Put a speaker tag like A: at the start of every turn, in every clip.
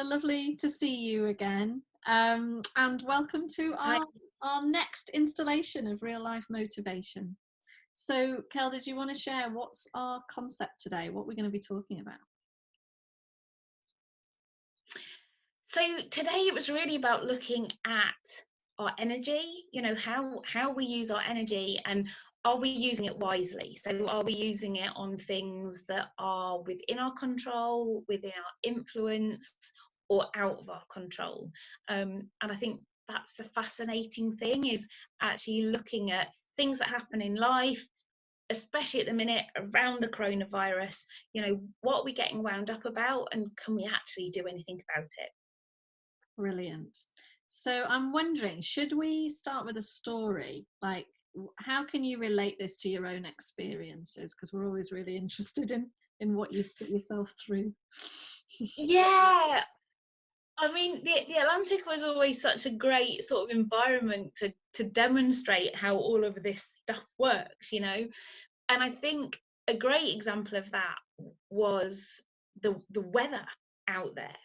A: lovely to see you again. And welcome to our next installation of Real Life Motivation. So, Kel, did you want to share what's our concept today? What we're going to be talking about?
B: So today it was really about looking at our energy, how we use our energy, and are we using it wisely? So are we using it on things that are within our control, within our influence, or out of our control? And I think that's the fascinating thing, is actually looking at things that happen in life, especially at the minute around the coronavirus. What are we getting wound up about, and can we actually do anything about it?
A: Brilliant. So I'm wondering, should we start with a story? Like, how can you relate this to your own experiences? Because we're always really interested in what you've put yourself through.
B: Yeah, I mean, the Atlantic was always such a great sort of environment to demonstrate how all of this stuff works, And I think a great example of that was the weather out there.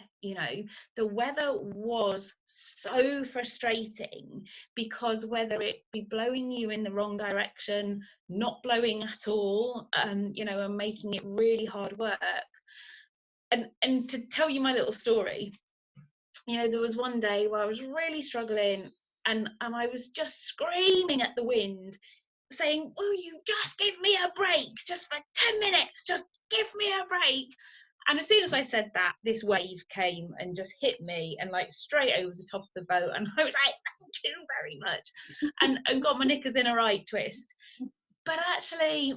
B: The weather was so frustrating, because whether it be blowing you in the wrong direction, not blowing at all, and making it really hard work. And to tell you my little story, there was one day where I was really struggling, and I was just screaming at the wind, saying, will you just give me a break, just for 10 minutes, just give me a break. And as soon as I said that, this wave came and just hit me, and like straight over the top of the boat, and I was like, thank you very much, and got my knickers in a right twist. But actually,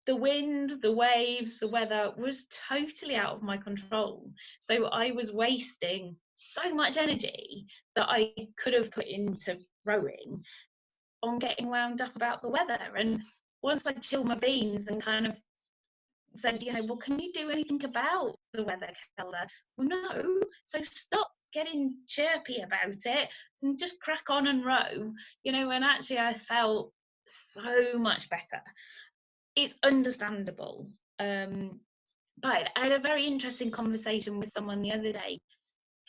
B: the wind, the waves, the weather was totally out of my control. So I was wasting so much energy that I could have put into rowing on getting wound up about the weather. And once I chilled my beans and kind of said, well, can you do anything about the weather, Kelda? Well, no. So stop getting chirpy about it and just crack on and row, and actually I felt so much better. It's understandable. But I had a very interesting conversation with someone the other day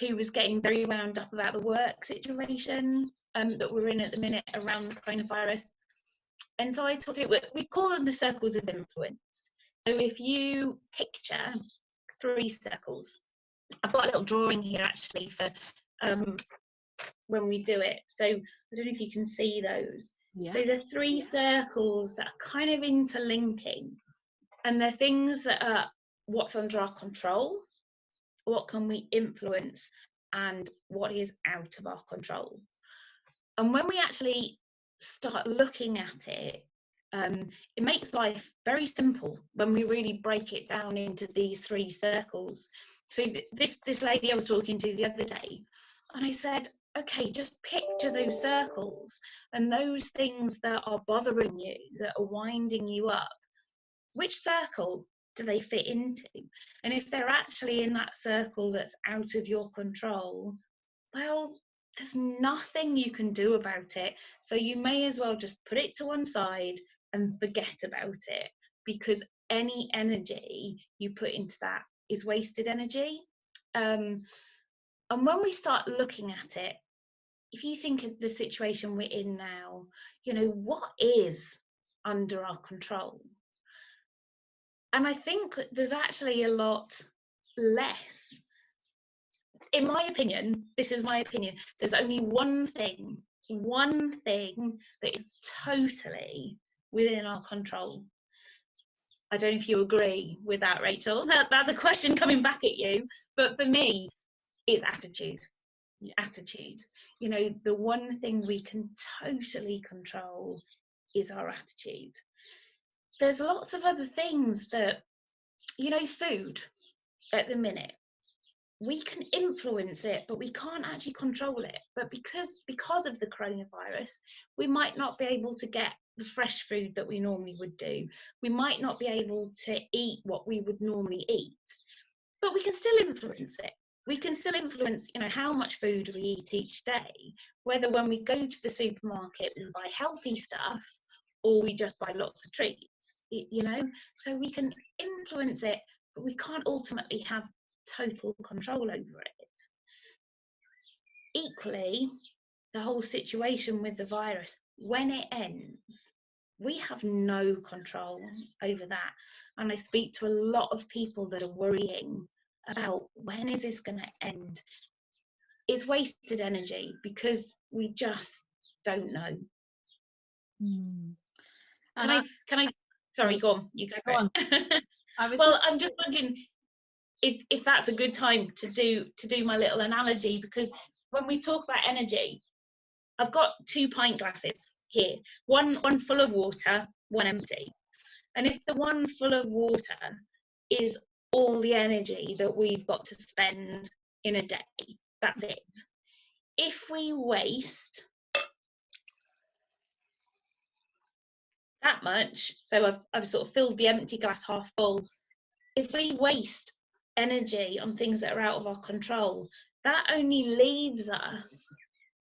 B: who was getting very wound up about the work situation that we're in at the minute around the coronavirus. And so I talked to it, we call them the circles of influence. So if you picture 3 circles, I've got a little drawing here actually for when we do it. So I don't know if you can see those. Yeah. So the 3 circles that are kind of interlinking, and they're things that are what's under our control, what can we influence, and what is out of our control. And when we actually start looking at it, it makes life very simple when we really break it down into these 3 circles. So this lady I was talking to the other day, and I said, okay, just picture those circles and those things that are bothering you, that are winding you up. Which circle do they fit into? And if they're actually in that circle that's out of your control, well, there's nothing you can do about it. So you may as well just put it to one side and forget about it, because any energy you put into that is wasted energy. And when we start looking at it, if you think of the situation we're in now, what is under our control? And I think there's actually a lot less. In my opinion, this is my opinion, there's only one thing that is totally within our control. I don't know if you agree with that, Rachel. That's a question coming back at you. But for me, it's attitude. Attitude. The one thing we can totally control is our attitude. There's lots of other things that, food at the minute, we can influence it, but we can't actually control it. But because of the coronavirus, we might not be able to get the fresh food that we normally would do. We might not be able to eat what we would normally eat, but we can still influence it. We can still influence, how much food we eat each day, whether when we go to the supermarket we buy healthy stuff or we just buy lots of treats, So we can influence it, but we can't ultimately have total control over it. equally, the whole situation with the virus, when it ends, we have no control over that. And I speak to a lot of people that are worrying about, when is this going to end? It's wasted energy because we just don't know.
A: Mm.
B: Can I, sorry, go on, you go for it. Well, I'm just wondering if that's a good time to do my little analogy, because when we talk about energy, I've got 2 pint glasses here, one full of water, one empty. And if the one full of water is all the energy that we've got to spend in a day, that's it. If we waste that much, so I've sort of filled the empty glass half full, if we waste energy on things that are out of our control, that only leaves us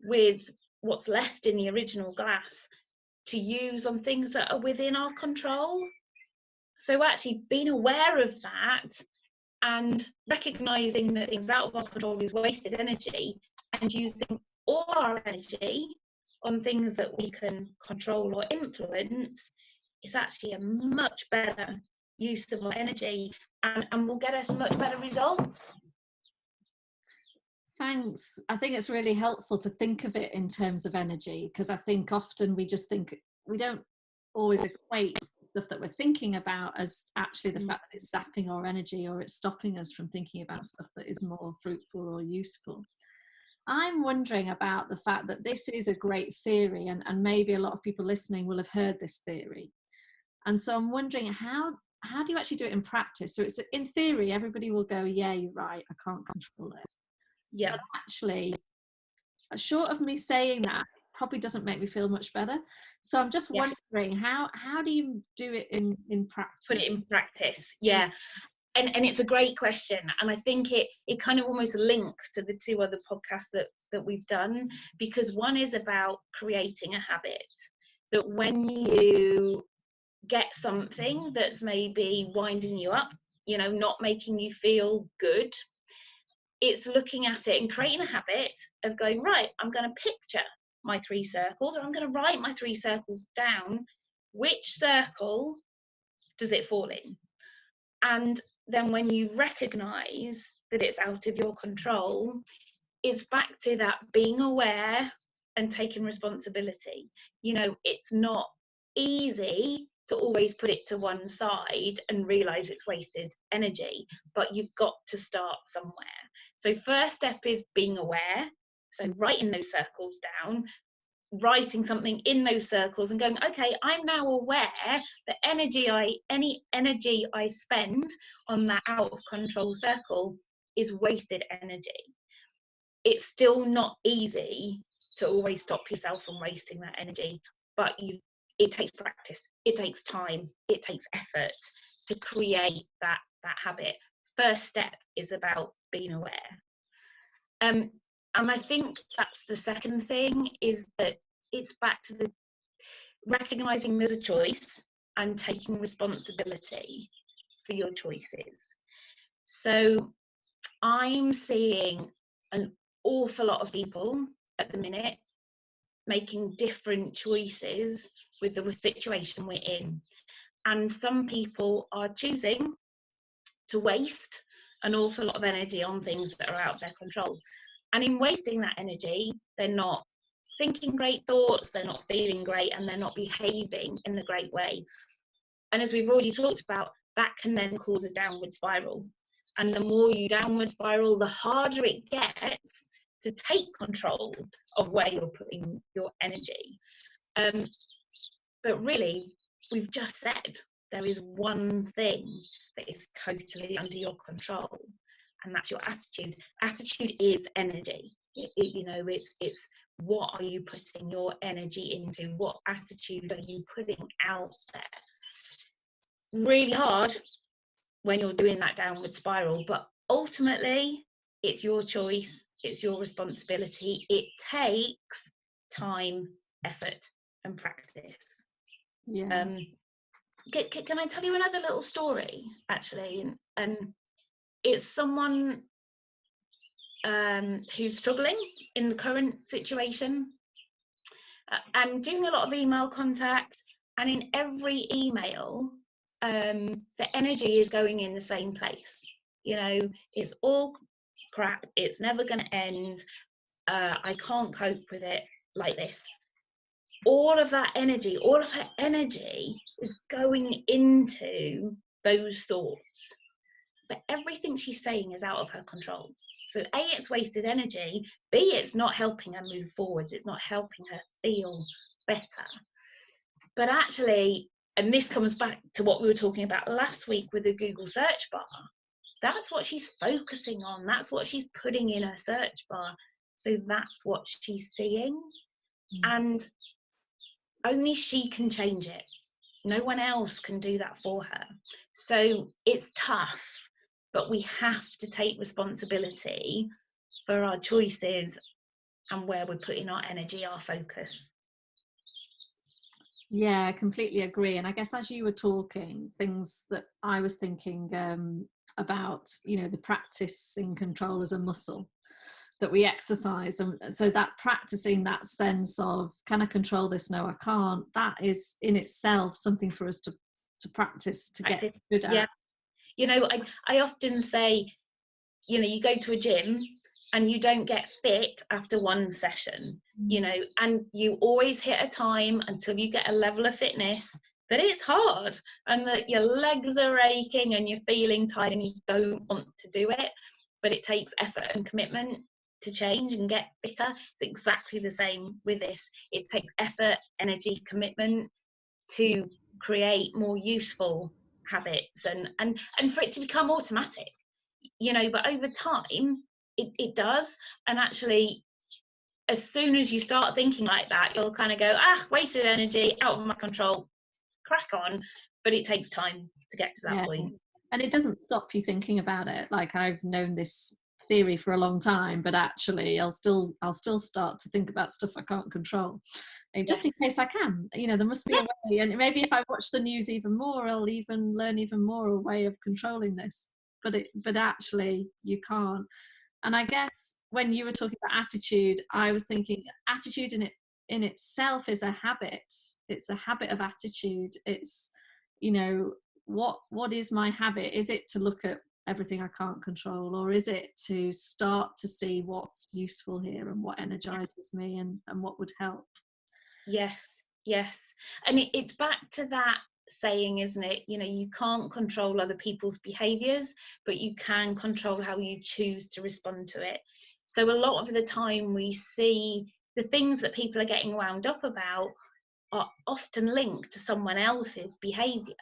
B: with what's left in the original glass to use on things that are within our control. So actually being aware of that and recognizing that things out of our control is wasted energy, and using all our energy on things that we can control or influence, is actually a much better use of our energy, and will get us much better results.
A: Thanks. I think it's really helpful to think of it in terms of energy, because I think often we just think, we don't always equate stuff that we're thinking about as actually the fact that it's sapping our energy, or it's stopping us from thinking about stuff that is more fruitful or useful. I'm wondering about the fact that this is a great theory, and maybe a lot of people listening will have heard this theory. And so I'm wondering, how do you actually do it in practice? So it's, in theory, everybody will go, yeah, you're right, I can't control it.
B: Yeah.
A: But actually, short of me saying that, probably doesn't make me feel much better. So I'm just wondering, how do you do it in practice?
B: Put it in practice, yeah. And it's a great question, and I think it kind of almost links to the 2 other podcasts that we've done, because one is about creating a habit, that when you get something that's maybe winding you up, you know, not making you feel good, it's looking at it and creating a habit of going, right, I'm going to picture my 3 circles, or I'm going to write my 3 circles down. Which circle does it fall in? And then when you recognize that it's out of your control, is back to that being aware and taking responsibility. You know, it's not easy to always put it to one side and realize it's wasted energy, but you've got to start somewhere. So first step is being aware. So writing those circles down, writing something in those circles and going, okay, I'm now aware that any energy I spend on that out of control circle is wasted energy. It's still not easy to always stop yourself from wasting that energy, but it takes practice, it takes time, it takes effort to create that habit. First step is about being aware. And I think that's the second thing, is that it's back to the recognizing there's a choice and taking responsibility for your choices. So I'm seeing an awful lot of people at the minute making different choices with the situation we're in. And some people are choosing to waste an awful lot of energy on things that are out of their control. And in wasting that energy, they're not thinking great thoughts, they're not feeling great, and they're not behaving in a great way. And as we've already talked about, that can then cause a downward spiral. And the more you downward spiral, the harder it gets to take control of where you're putting your energy. But really, we've just said there is one thing that is totally under your control, and that's your attitude. Attitude is energy. It's what are you putting your energy into? What attitude are you putting out there? Really hard when you're doing that downward spiral, but ultimately it's your choice, it's your responsibility. It takes time, effort, and practice.
A: Yeah.
B: Can I tell you another little story, actually? And it's someone who's struggling in the current situation, and doing a lot of email contact. And in every email, the energy is going in the same place. You know, it's all crap. It's never going to end. I can't cope with it like this. All of that energy, all of her energy is going into those thoughts. But everything she's saying is out of her control. So A, it's wasted energy. B, it's not helping her move forwards. It's not helping her feel better. But actually, and this comes back to what we were talking about last week with the Google search bar, that's what she's focusing on. That's what she's putting in her search bar. So that's what she's seeing. And only she can change it. No one else can do that for her. So it's tough, but we have to take responsibility for our choices and where we're putting our energy, our focus.
A: Yeah, I completely agree. And I guess as you were talking, things that I was thinking about, you know, the practicing control as a muscle that we exercise. And so that practicing that sense of, can I control this? No, I can't. That is in itself something for us to practice, to get good at.
B: Yeah. You know, I often say, you know, you go to a gym and you don't get fit after one session, you know, and you always hit a time until you get a level of fitness that it's hard and that your legs are aching and you're feeling tired and you don't want to do it. But it takes effort and commitment to change and get fitter. It's exactly the same with this. It takes effort, energy, commitment to create more useful habits and for it to become automatic, you know. But over time it does. And actually, as soon as you start thinking like that, you'll kind of go, wasted energy, out of my control, crack on. But it takes time to get to that point.
A: And it doesn't stop you thinking about it. Like, I've known this theory for a long time, but actually I'll still start to think about stuff I can't control, and just in case I can, you know, there must be a way. And maybe if I watch the news even more, I'll even learn even more a way of controlling this. But actually you can't. And I guess when you were talking about attitude, I was thinking attitude in itself is a habit. It's a habit of attitude. It's, you know, what is my habit? Is it to look at everything I can't control, or is it to start to see what's useful here and what energizes me and what would help?
B: Yes. And it's back to that saying, isn't it? You know, you can't control other people's behaviors, but you can control how you choose to respond to it. So a lot of the time we see the things that people are getting wound up about are often linked to someone else's behavior.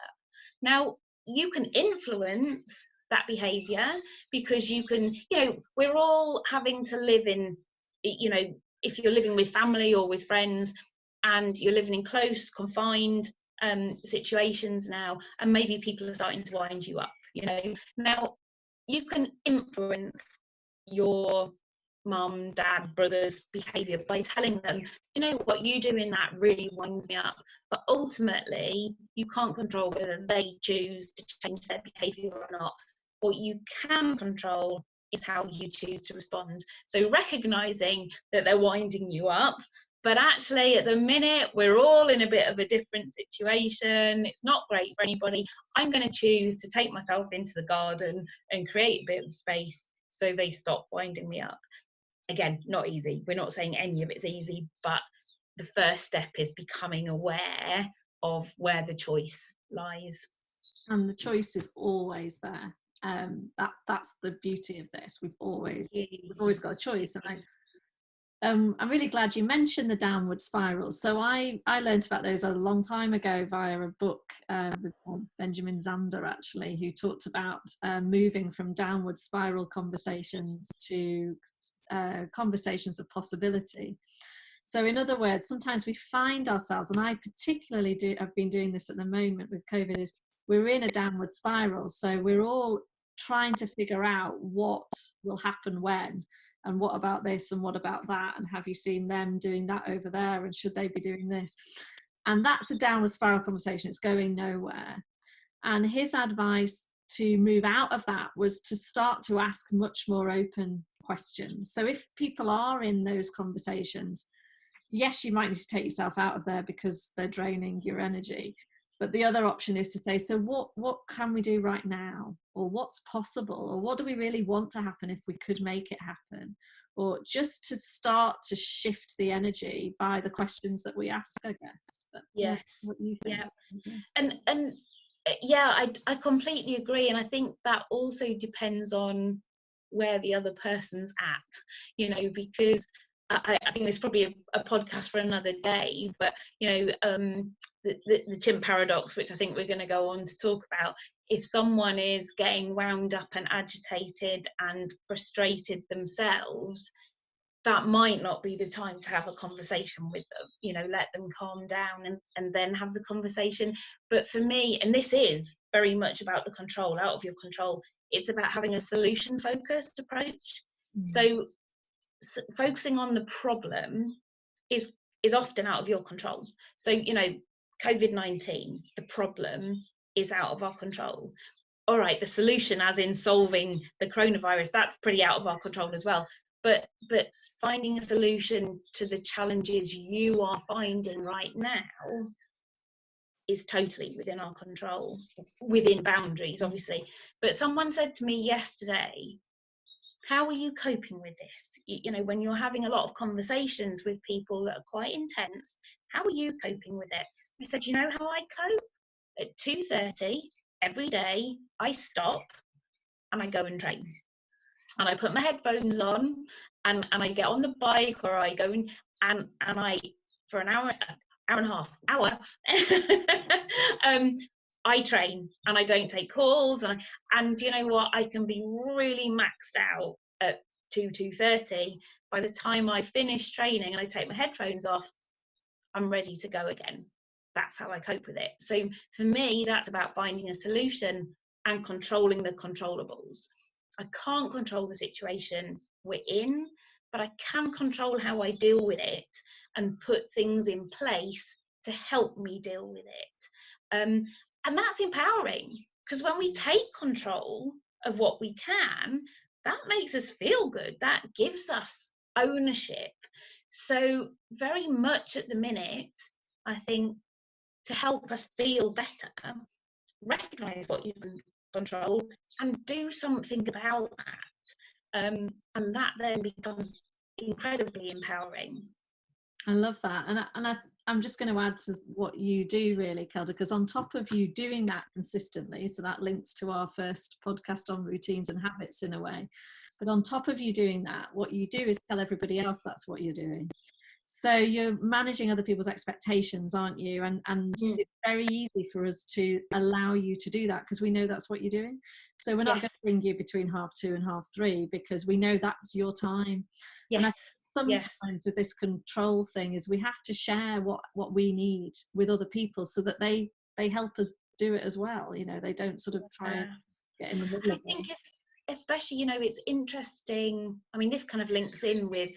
B: Now, you can influence that behavior because you can, you know, we're all having to live in, you know, if you're living with family or with friends and you're living in close, confined situations now, and maybe people are starting to wind you up, you know. Now, you can influence your mum, dad, brother's behaviour by telling them, you know what, you doing that really winds me up. But ultimately, you can't control whether they choose to change their behaviour or not. What you can control is how you choose to respond. So recognising that they're winding you up, but actually at the minute we're all in a bit of a different situation, it's not great for anybody, I'm going to choose to take myself into the garden and create a bit of space so they stop winding me up. Again, not easy. We're not saying any of it's easy, but the first step is becoming aware of where the choice lies.
A: And the choice is always there. That's the beauty of this. We've always got a choice. And I'm really glad you mentioned the downward spirals. So I learned about those a long time ago via a book with Benjamin Zander, actually, who talked about moving from downward spiral conversations to conversations of possibility. So in other words, sometimes we find ourselves, and I particularly I've been doing this at the moment with COVID, is we're in a downward spiral. So we're all trying to figure out what will happen when, and what about this and what about that, and have you seen them doing that over there, and should they be doing this? And that's a downward spiral conversation. It's going nowhere. And his advice to move out of that was to start to ask much more open questions. So if people are in those conversations, yes, you might need to take yourself out of there because they're draining your energy. But the other option is to say, so what can we do right now? Or what's possible? Or what do we really want to happen if we could make it happen? Or just to start to shift the energy by the questions that we ask, I guess. But
B: yes.
A: what do you think?
B: Yeah. And yeah, I completely agree. And I think that also depends on where the other person's at, you know, because I think there's probably a podcast for another day, but, you know, the chimp paradox, which I think we're going to go on to talk about, if someone is getting wound up and agitated and frustrated themselves, that might not be the time to have a conversation with them, you know, let them calm down and then have the conversation. But for me, and this is very much about the control, out of your control, it's about having a solution focused approach. So focusing on the problem is often out of your control. So, you know, COVID-19, the problem is out of our control. All right, the solution, as in solving the coronavirus, that's pretty out of our control as well. But finding a solution to the challenges you are finding right now is totally within our control, within boundaries, obviously. But someone said to me yesterday, how are you coping with this? You know, when you're having a lot of conversations with people that are quite intense, how are you coping with it? I said, you know how I cope? At 2:30 every day, I stop and I go and train. And I put my headphones on and I get on the bike, or I go and I, for an hour and a half, I train and I don't take calls. And you know what? I can be really maxed out at 2:30. By the time I finish training and I take my headphones off, I'm ready to go again. That's how I cope with it. So for me, that's about finding a solution and controlling the controllables. I can't control the situation we're in, but I can control how I deal with it and put things in place to help me deal with it. And that's empowering, because when we take control of what we can, that makes us feel good. That gives us ownership. So very much at the minute, I think, to help us feel better, recognize what you can control and do something about that. And that then becomes incredibly empowering.
A: I love that. I'm just going to add to what you do really, Kelda, because on top of you doing that consistently, so that links to our first podcast on routines and habits in a way, but on top of you doing that, what you do is tell everybody else that's what you're doing. So you're managing other people's expectations, aren't you? And it's very easy for us to allow you to do that because we know that's what you're doing. So we're not going to bring you between 2:30 and 3:30 because we know that's your time.
B: Yes.
A: And I think sometimes with this control thing is we have to share what we need with other people so that they help us do it as well. You know, they don't sort of try and get in the middle of it. I think
B: especially, you know, it's interesting. I mean, this kind of links in with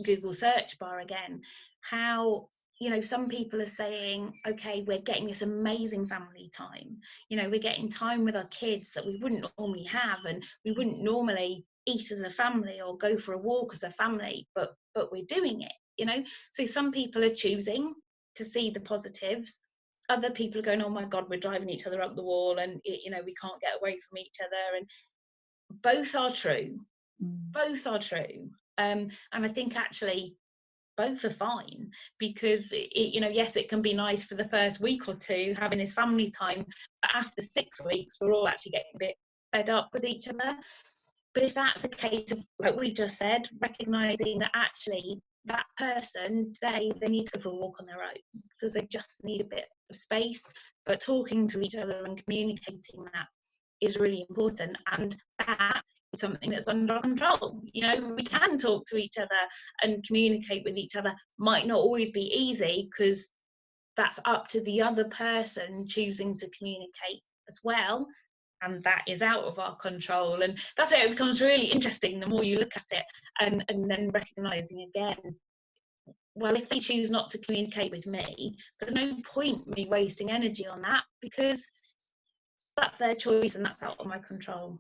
B: Google search bar again, how, you know, some people are saying, okay, we're getting this amazing family time, you know, we're getting time with our kids that we wouldn't normally have, and we wouldn't normally eat as a family or go for a walk as a family, but we're doing it, you know. So some people are choosing to see the positives. Other people are going, oh my god, we're driving each other up the wall, and you know, we can't get away from each other. And both are true. Both are true. And I think actually both are fine, because you know, yes, it can be nice for the first week or two having this family time, but after 6 weeks we're all actually getting a bit fed up with each other. But if that's a case of, like we just said, recognizing that actually that person today, they need to go for a walk on their own because they just need a bit of space, but talking to each other and communicating that is really important. And that is something that's under our control. You know, we can talk to each other and communicate with each other. Might not always be easy because that's up to the other person choosing to communicate as well, and that is out of our control. And that's where it becomes really interesting the more you look at it, and then recognizing again, well, if they choose not to communicate with me, there's no point me wasting energy on that, because that's their choice and that's out of my control.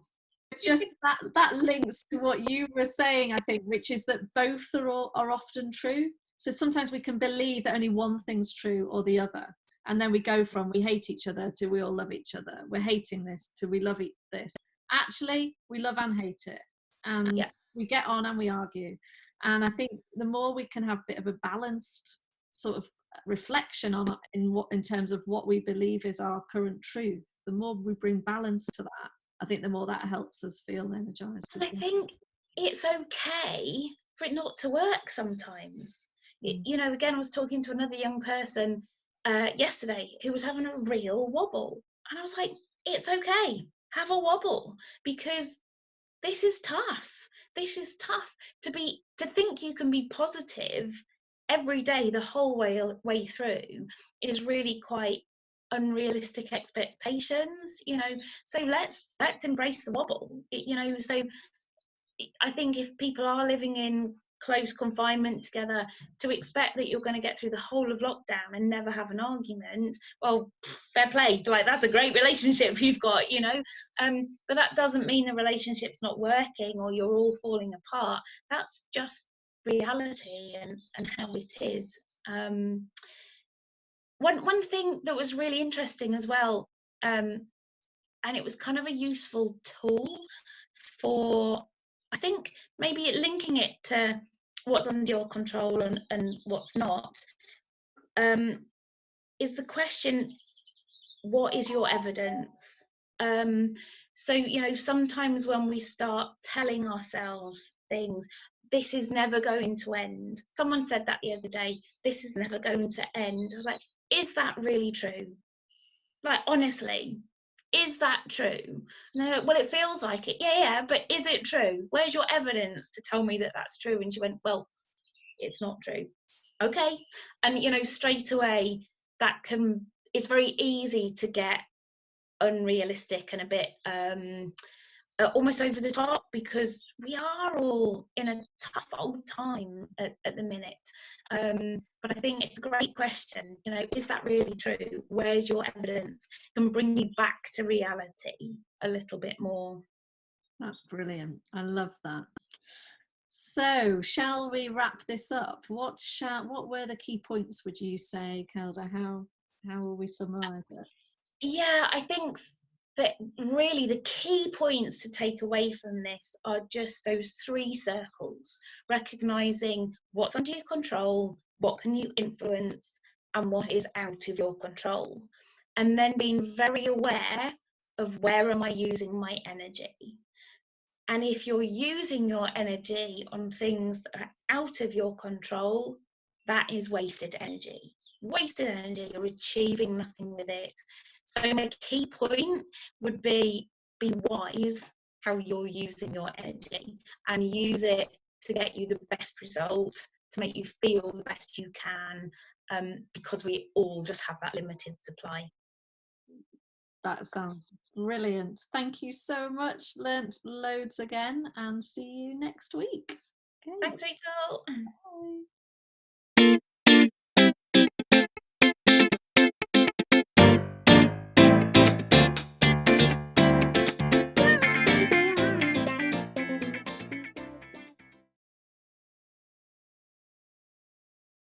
A: just that links to what you were saying, I think, which is that both are often true. So sometimes we can believe that only one thing's true or the other, and then we go from we hate each other to we all love each other. We're hating this to we love this. Actually, we love and hate it, and
B: Yeah,
A: we get on and we argue. And I think the more we can have a bit of a balanced sort of reflection on in terms of what we believe is our current truth, the more we bring balance to that, I think the more that helps us feel energized
B: and
A: as
B: I
A: well.
B: think it's okay for it not to work sometimes.
A: Mm.
B: You know, again, I was talking to another young person yesterday who was having a real wobble, and I was like, it's okay, have a wobble, because this is tough. This is tough to think you can be positive every day the whole way through is really quite unrealistic expectations, you know. So let's embrace the wobble, you know. So I think if people are living in close confinement together, to expect that you're going to get through the whole of lockdown and never have an argument, well, fair play. Like, that's a great relationship you've got, you know. But that doesn't mean the relationship's not working or you're all falling apart. That's just reality and how it is. One thing that was really interesting as well, and it was kind of a useful tool for, I think, maybe linking it to what's under your control and what's not, is the question, what is your evidence? So, you know, sometimes when we start telling ourselves things, this is never going to end. Someone said that the other day, this is never going to end. I was like, is that really true? Like, honestly, is that true? And they're like, well, it feels like it. Yeah, but is it true? Where's your evidence to tell me that that's true? And she went, well, it's not true. Okay. And, you know, straight away, it's very easy to get unrealistic and a bit almost over the top, because we are all in a tough old time at the minute. But I think it's a great question, you know, is that really true? Where's your evidence? Can bring you back to reality a little bit more.
A: That's brilliant. I love that. So, shall we wrap this up? What were the key points, would you say, Kelda? How will we summarise it?
B: Yeah, I think that really the key points to take away from this are just those three circles: recognizing what's under your control, what can you influence, and what is out of your control. And then being very aware of where am I using my energy. And if you're using your energy on things that are out of your control, that is wasted energy. Wasted energy, you're achieving nothing with it. So my key point would be wise how you're using your energy, and use it to get you the best result, to make you feel the best you can, because we all just have that limited supply.
A: That sounds brilliant. Thank you so much. Learnt loads again, and see you next week. Okay.
B: Thanks, Rachel.
A: Bye.